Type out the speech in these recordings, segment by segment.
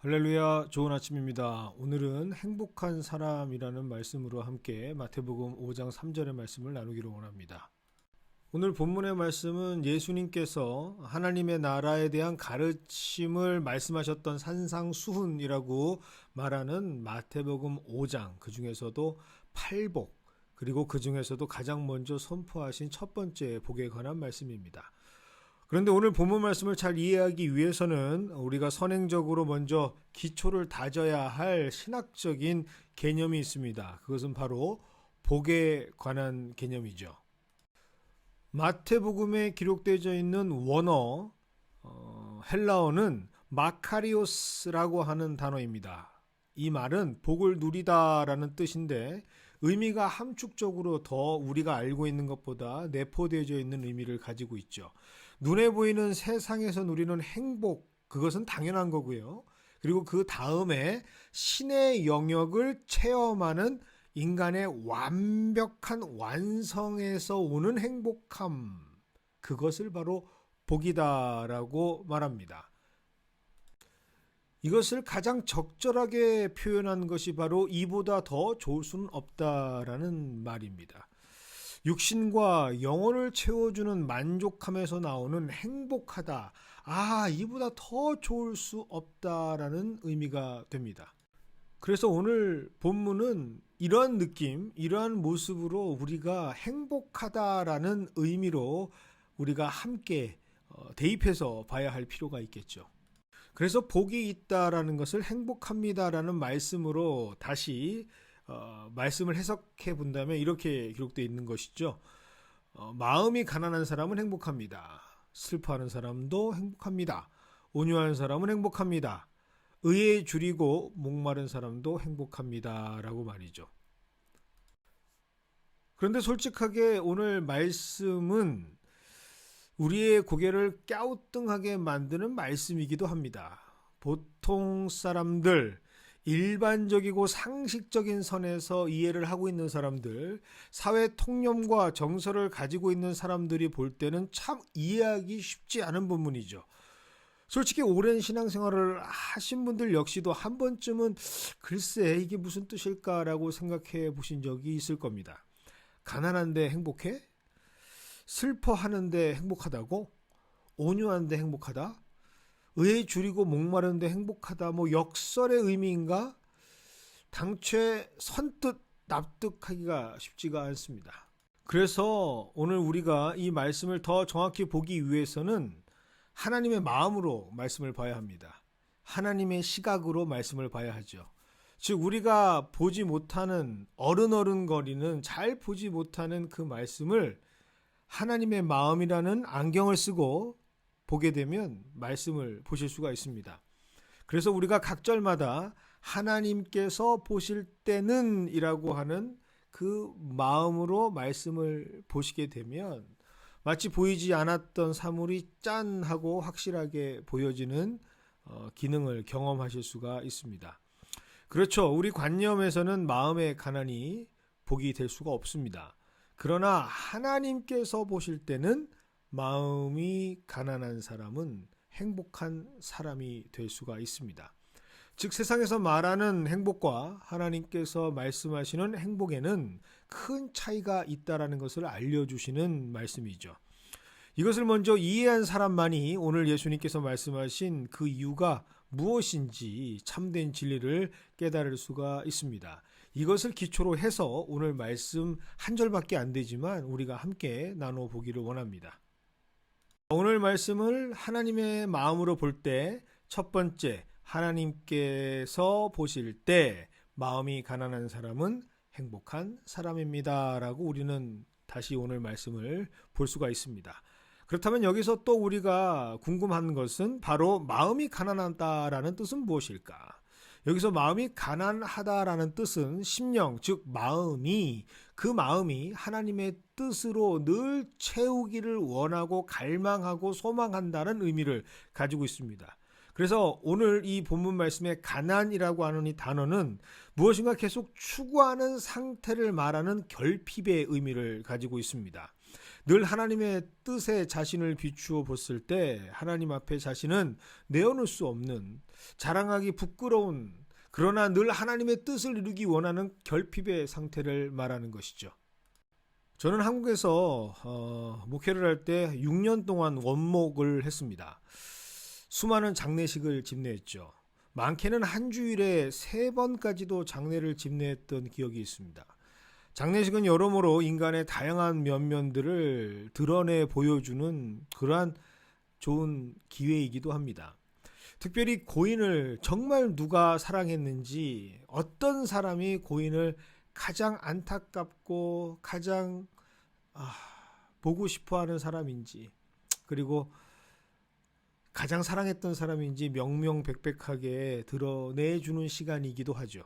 할렐루야, 좋은 아침입니다. 오늘은 행복한 사람이라는 말씀으로 함께 마태복음 5장 3절의 말씀을 나누기로 원합니다. 오늘 본문의 말씀은 예수님께서 하나님의 나라에 대한 가르침을 말씀하셨던 산상수훈이라고 말하는 마태복음 5장, 그 중에서도 팔복, 그리고 그 중에서도 가장 먼저 선포하신 첫 번째 복에 관한 말씀입니다. 그런데 오늘 본문 말씀을 잘 이해하기 위해서는 우리가 선행적으로 먼저 기초를 다져야 할 신학적인 개념이 있습니다. 그것은 바로 복에 관한 개념이죠. 마태복음에 기록되어 있는 원어, 헬라어는 마카리오스라고 하는 단어입니다. 이 말은 복을 누리다라는 뜻인데 의미가 함축적으로 더 우리가 알고 있는 것보다 내포되어져 있는 의미를 가지고 있죠. 눈에 보이는 세상에서 누리는 행복, 그것은 당연한 거고요. 그리고 그 다음에 신의 영역을 체험하는 인간의 완벽한 완성에서 오는 행복함, 그것을 바로 복이다라고 말합니다. 이것을 가장 적절하게 표현한 것이 바로 이보다 더 좋을 수는 없다라는 말입니다. 육신과 영혼을 채워주는 만족함에서 나오는 행복하다. 이보다 더 좋을 수 없다라는 의미가 됩니다. 그래서 오늘 본문은 이러한 느낌, 이러한 모습으로 우리가 행복하다라는 의미로 우리가 함께 대입해서 봐야 할 필요가 있겠죠. 그래서 복이 있다라는 것을 행복합니다라는 말씀으로 다시 말씀을 해석해 본다면 이렇게 기록되어 있는 것이죠. 마음이 가난한 사람은 행복합니다. 슬퍼하는 사람도 행복합니다. 온유한 사람은 행복합니다. 의에 줄이고 목마른 사람도 행복합니다. 라고 말이죠. 그런데 솔직하게 오늘 말씀은 우리의 고개를 갸우뚱하게 만드는 말씀이기도 합니다. 보통 사람들, 일반적이고 상식적인 선에서 이해를 하고 있는 사람들, 사회 통념과 정서를 가지고 있는 사람들이 볼 때는 참 이해하기 쉽지 않은 본문이죠. 솔직히 오랜 신앙생활을 하신 분들 역시도 한 번쯤은 글쎄 이게 무슨 뜻일까라고 생각해 보신 적이 있을 겁니다. 가난한데 행복해? 슬퍼하는데 행복하다고? 온유한데 행복하다? 의에 줄이고 목마른데 행복하다, 역설의 의미인가? 당최 선뜻 납득하기가 쉽지가 않습니다. 그래서 오늘 우리가 이 말씀을 더 정확히 보기 위해서는 하나님의 마음으로 말씀을 봐야 합니다. 하나님의 시각으로 말씀을 봐야 하죠. 즉 우리가 보지 못하는 어른거리는 잘 보지 못하는 그 말씀을 하나님의 마음이라는 안경을 쓰고 보게 되면 말씀을 보실 수가 있습니다. 그래서 우리가 각 절마다 하나님께서 보실 때는 이라고 하는 그 마음으로 말씀을 보시게 되면 마치 보이지 않았던 사물이 짠 하고 확실하게 보여지는 기능을 경험하실 수가 있습니다. 그렇죠. 우리 관념에서는 마음의 가난이 복이 될 수가 없습니다. 그러나 하나님께서 보실 때는 마음이 가난한 사람은 행복한 사람이 될 수가 있습니다. 즉 세상에서 말하는 행복과 하나님께서 말씀하시는 행복에는 큰 차이가 있다는 것을 알려주시는 말씀이죠. 이것을 먼저 이해한 사람만이 오늘 예수님께서 말씀하신 그 이유가 무엇인지 참된 진리를 깨달을 수가 있습니다. 이것을 기초로 해서 오늘 말씀 한 절밖에 안 되지만 우리가 함께 나눠보기를 원합니다. 오늘 말씀을 하나님의 마음으로 볼 때 첫 번째, 하나님께서 보실 때 마음이 가난한 사람은 행복한 사람입니다 라고 우리는 다시 오늘 말씀을 볼 수가 있습니다. 그렇다면 여기서 또 우리가 궁금한 것은 바로 마음이 가난하다라는 뜻은 무엇일까? 여기서 마음이 가난하다라는 뜻은 심령, 즉 그 마음이 하나님의 뜻으로 늘 채우기를 원하고 갈망하고 소망한다는 의미를 가지고 있습니다. 그래서 오늘 이 본문 말씀의 가난이라고 하는 이 단어는 무엇인가 계속 추구하는 상태를 말하는 결핍의 의미를 가지고 있습니다. 늘 하나님의 뜻에 자신을 비추어 봤을 때 하나님 앞에 자신은 내어놓을 수 없는, 자랑하기 부끄러운, 그러나 늘 하나님의 뜻을 이루기 원하는 결핍의 상태를 말하는 것이죠. 저는 한국에서 목회를 할 때 6년 동안 원목을 했습니다. 수많은 장례식을 집례했죠. 많게는 한 주일에 3번까지도 장례를 집례했던 기억이 있습니다. 장례식은 여러모로 인간의 다양한 면면들을 드러내 보여주는 그러한 좋은 기회이기도 합니다. 특별히 고인을 정말 누가 사랑했는지, 어떤 사람이 고인을 가장 안타깝고 가장 보고 싶어하는 사람인지, 그리고 가장 사랑했던 사람인지 명명백백하게 드러내주는 시간이기도 하죠.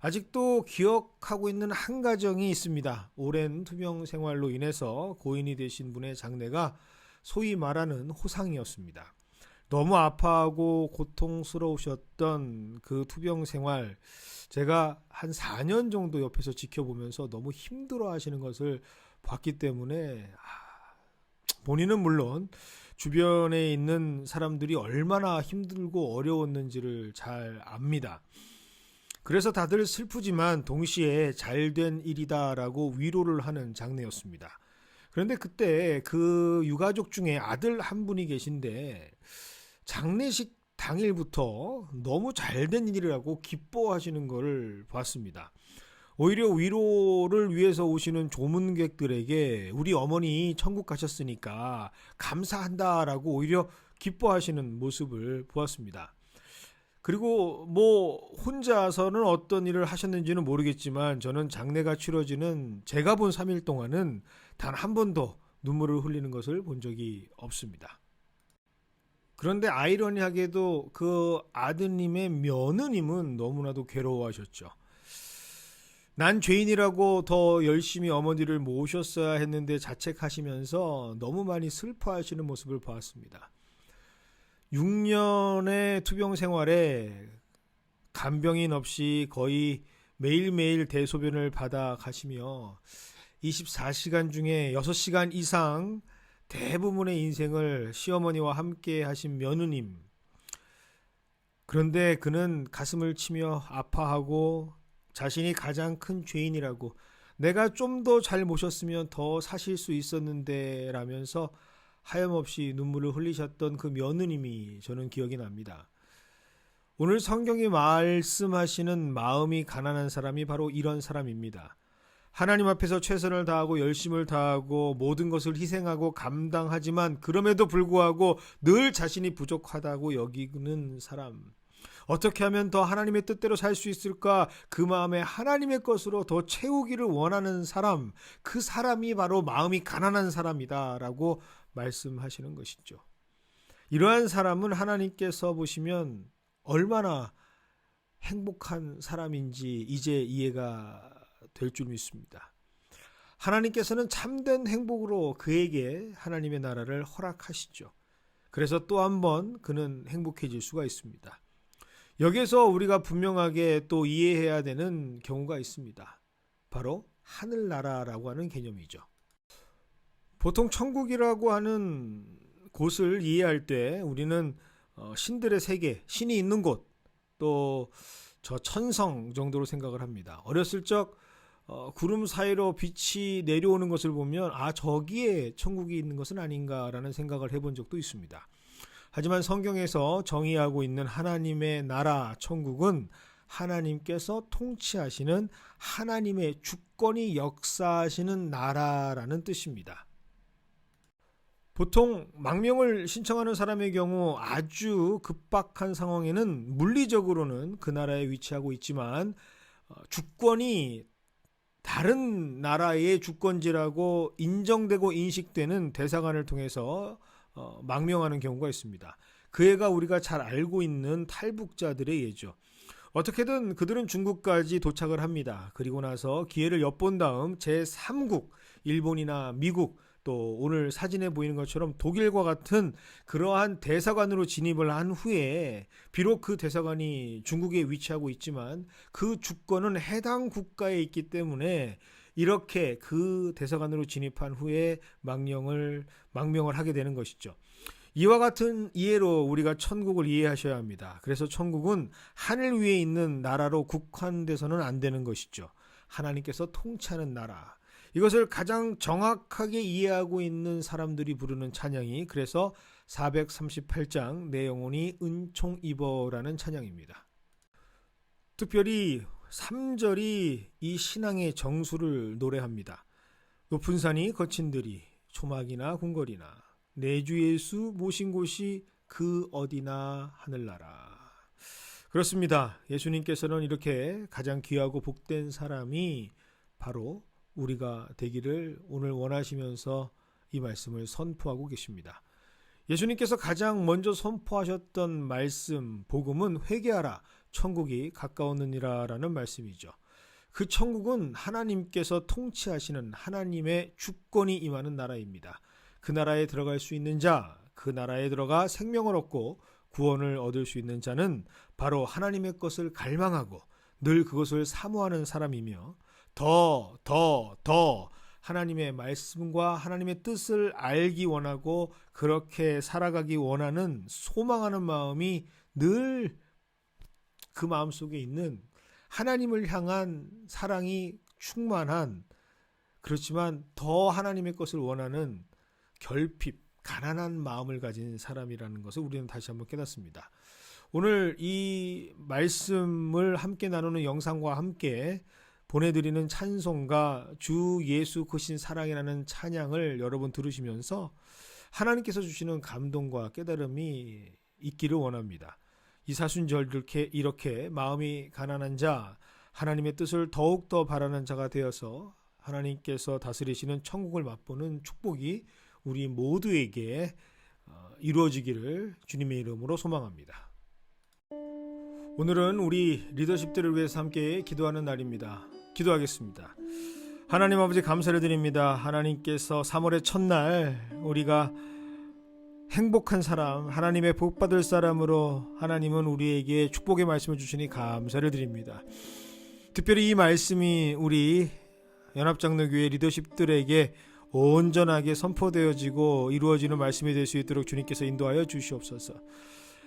아직도 기억하고 있는 한 가정이 있습니다. 오랜 투병 생활로 인해서 고인이 되신 분의 장례가 소위 말하는 호상이었습니다. 너무 아파하고 고통스러우셨던 그 투병 생활, 제가 한 4년 정도 옆에서 지켜보면서 너무 힘들어 하시는 것을 봤기 때문에 본인은 물론 주변에 있는 사람들이 얼마나 힘들고 어려웠는지를 잘 압니다. 그래서 다들 슬프지만 동시에 잘된 일이다라고 위로를 하는 장례였습니다. 그런데 그때 그 유가족 중에 아들 한 분이 계신데 장례식 당일부터 너무 잘된 일이라고 기뻐하시는 것을 봤습니다. 오히려 위로를 위해서 오시는 조문객들에게 우리 어머니 천국 가셨으니까 감사한다라고 오히려 기뻐하시는 모습을 보았습니다. 그리고 혼자서는 어떤 일을 하셨는지는 모르겠지만 저는 장례가 치러지는 제가 본 3일 동안은 단 한 번도 눈물을 흘리는 것을 본 적이 없습니다. 그런데 아이러니하게도 그 아드님의 며느님은 너무나도 괴로워하셨죠. 난 죄인이라고 더 열심히 어머니를 모셨어야 했는데 자책하시면서 너무 많이 슬퍼하시는 모습을 보았습니다. 6년의 투병 생활에 간병인 없이 거의 매일매일 대소변을 받아 가시며 24시간 중에 6시간 이상 대부분의 인생을 시어머니와 함께 하신 며느님. 그런데 그는 가슴을 치며 아파하고 자신이 가장 큰 죄인이라고, 내가 좀 더 잘 모셨으면 더 사실 수 있었는데 라면서 하염없이 눈물을 흘리셨던 그 며느님이 저는 기억이 납니다. 오늘 성경이 말씀하시는 마음이 가난한 사람이 바로 이런 사람입니다. 하나님 앞에서 최선을 다하고 열심을 다하고 모든 것을 희생하고 감당하지만 그럼에도 불구하고 늘 자신이 부족하다고 여기는 사람. 어떻게 하면 더 하나님의 뜻대로 살 수 있을까? 그 마음에 하나님의 것으로 더 채우기를 원하는 사람, 그 사람이 바로 마음이 가난한 사람이다 라고 말씀하시는 것이죠. 이러한 사람은 하나님께서 보시면 얼마나 행복한 사람인지 이제 이해가 될 줄 믿습니다. 하나님께서는 참된 행복으로 그에게 하나님의 나라를 허락하시죠. 그래서 또 한 번 그는 행복해질 수가 있습니다. 여기서 우리가 분명하게 또 이해해야 되는 경우가 있습니다. 바로 하늘나라라고 하는 개념이죠. 보통 천국이라고 하는 곳을 이해할 때 우리는 신들의 세계, 신이 있는 곳, 또 저 천성 정도로 생각을 합니다. 어렸을 적 구름 사이로 빛이 내려오는 것을 보면 저기에 천국이 있는 것은 아닌가라는 생각을 해본 적도 있습니다. 하지만 성경에서 정의하고 있는 하나님의 나라 천국은 하나님께서 통치하시는 하나님의 주권이 역사하시는 나라라는 뜻입니다. 보통 망명을 신청하는 사람의 경우 아주 급박한 상황에는 물리적으로는 그 나라에 위치하고 있지만 주권이 다른 나라의 주권지라고 인정되고 인식되는 대사관을 통해서 망명하는 경우가 있습니다. 그 애가 우리가 잘 알고 있는 탈북자들의 예죠. 어떻게든 그들은 중국까지 도착을 합니다. 그리고 나서 기회를 엿본 다음 제3국, 일본이나 미국, 또 오늘 사진에 보이는 것처럼 독일과 같은 그러한 대사관으로 진입을 한 후에 비록 그 대사관이 중국에 위치하고 있지만 그 주권은 해당 국가에 있기 때문에 이렇게 그 대사관으로 진입한 후에 망명을 하게 되는 것이죠. 이와 같은 이해로 우리가 천국을 이해하셔야 합니다. 그래서 천국은 하늘 위에 있는 나라로 국한돼서는 안 되는 것이죠. 하나님께서 통치하는 나라. 이것을 가장 정확하게 이해하고 있는 사람들이 부르는 찬양이 그래서 438장 내 영혼이 은총 입어라는 찬양입니다. 특별히 3절이 이 신앙의 정수를 노래합니다. 높은 산이 거친 들이 초막이나 궁궐이나 내 주 예수 모신 곳이 그 어디나 하늘나라. 그렇습니다. 예수님께서는 이렇게 가장 귀하고 복된 사람이 바로 우리가 되기를 오늘 원하시면서 이 말씀을 선포하고 계십니다. 예수님께서 가장 먼저 선포하셨던 말씀, 복음은 회개하라, 천국이 가까웠느니라 라는 말씀이죠. 그 천국은 하나님께서 통치하시는 하나님의 주권이 임하는 나라입니다. 그 나라에 들어갈 수 있는 자, 그 나라에 들어가 생명을 얻고 구원을 얻을 수 있는 자는 바로 하나님의 것을 갈망하고 늘 그것을 사모하는 사람이며 더 하나님의 말씀과 하나님의 뜻을 알기 원하고 그렇게 살아가기 원하는 소망하는 마음이 늘 그 마음속에 있는 하나님을 향한 사랑이 충만한, 그렇지만 더 하나님의 것을 원하는 결핍, 가난한 마음을 가진 사람이라는 것을 우리는 다시 한번 깨닫습니다. 오늘 이 말씀을 함께 나누는 영상과 함께 보내드리는 찬송가 주 예수 크신 사랑이라는 찬양을 여러분 들으시면서 하나님께서 주시는 감동과 깨달음이 있기를 원합니다. 이 사순절 이렇게 마음이 가난한 자, 하나님의 뜻을 더욱더 바라는 자가 되어서 하나님께서 다스리시는 천국을 맛보는 축복이 우리 모두에게 이루어지기를 주님의 이름으로 소망합니다. 오늘은 우리 리더십들을 위해서 함께 기도하는 날입니다. 기도하겠습니다. 하나님 아버지 감사를 드립니다. 하나님께서 3월의 첫날 우리가 행복한 사람, 하나님의 복받을 사람으로 하나님은 우리에게 축복의 말씀을 주시니 감사를 드립니다. 특별히 이 말씀이 우리 연합장로교회 리더십들에게 온전하게 선포되어지고 이루어지는 말씀이 될 수 있도록 주님께서 인도하여 주시옵소서.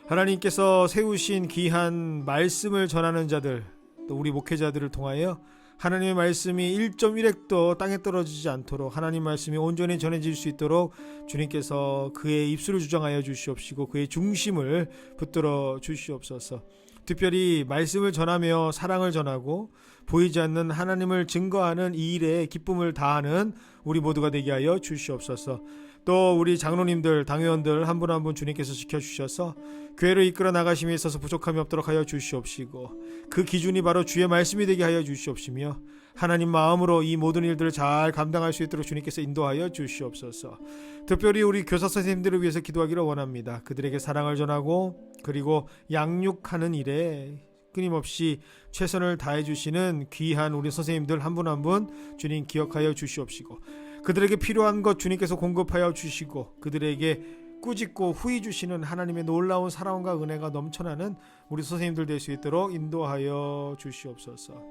하나님께서 세우신 귀한 말씀을 전하는 자들, 또 우리 목회자들을 통하여 하나님의 말씀이 1.1핵도 땅에 떨어지지 않도록 하나님 말씀이 온전히 전해질 수 있도록 주님께서 그의 입술을 주장하여 주시옵시고 그의 중심을 붙들어 주시옵소서. 특별히 말씀을 전하며 사랑을 전하고 보이지 않는 하나님을 증거하는 이 일에 기쁨을 다하는 우리 모두가 되게 하여 주시옵소서. 또 우리 장로님들, 당회원들 한 분 한 분 주님께서 지켜주셔서 교회를 이끌어 나가심에 있어서 부족함이 없도록 하여 주시옵시고 그 기준이 바로 주의 말씀이 되게 하여 주시옵시며 하나님 마음으로 이 모든 일들을 잘 감당할 수 있도록 주님께서 인도하여 주시옵소서. 특별히 우리 교사 선생님들을 위해서 기도하기를 원합니다. 그들에게 사랑을 전하고 그리고 양육하는 일에 끊임없이 최선을 다해 주시는 귀한 우리 선생님들 한 분 한 분 주님 기억하여 주시옵시고 그들에게 필요한 것 주님께서 공급하여 주시고 그들에게 꾸짖고 후히 주시는 하나님의 놀라운 사랑과 은혜가 넘쳐나는 우리 선생님들 될 수 있도록 인도하여 주시옵소서.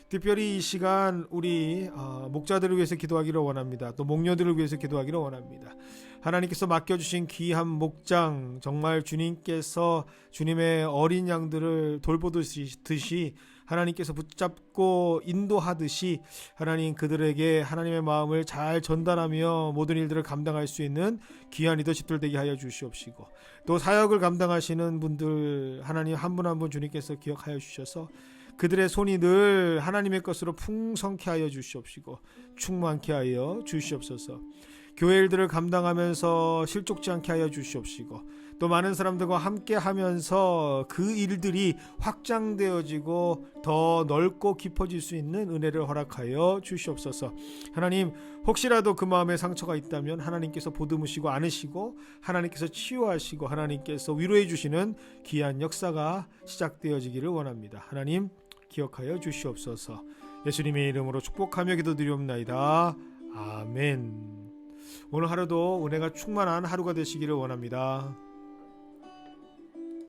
특별히 이 시간 우리 목자들을 위해서 기도하기를 원합니다. 또 목녀들을 위해서 기도하기를 원합니다. 하나님께서 맡겨주신 귀한 목장, 정말 주님께서 주님의 어린 양들을 돌보듯이 하나님께서 붙잡고 인도하듯이 하나님 그들에게 하나님의 마음을 잘 전달하며 모든 일들을 감당할 수 있는 귀한 리더십들 되게 하여 주시옵시고 또 사역을 감당하시는 분들 하나님 한 분 한 분 주님께서 기억하여 주셔서 그들의 손이 늘 하나님의 것으로 풍성케 하여 주시옵시고 충만케 하여 주시옵소서. 교회 일들을 감당하면서 실족지 않게 하여 주시옵시고 또 많은 사람들과 함께 하면서 그 일들이 확장되어지고 더 넓고 깊어질 수 있는 은혜를 허락하여 주시옵소서. 하나님 혹시라도 그 마음에 상처가 있다면 하나님께서 보듬으시고 안으시고 하나님께서 치유하시고 하나님께서 위로해 주시는 귀한 역사가 시작되어지기를 원합니다. 하나님 기억하여 주시옵소서. 예수님의 이름으로 축복하며 기도드리옵나이다. 아멘. 오늘 하루도 은혜가 충만한 하루가 되시기를 원합니다.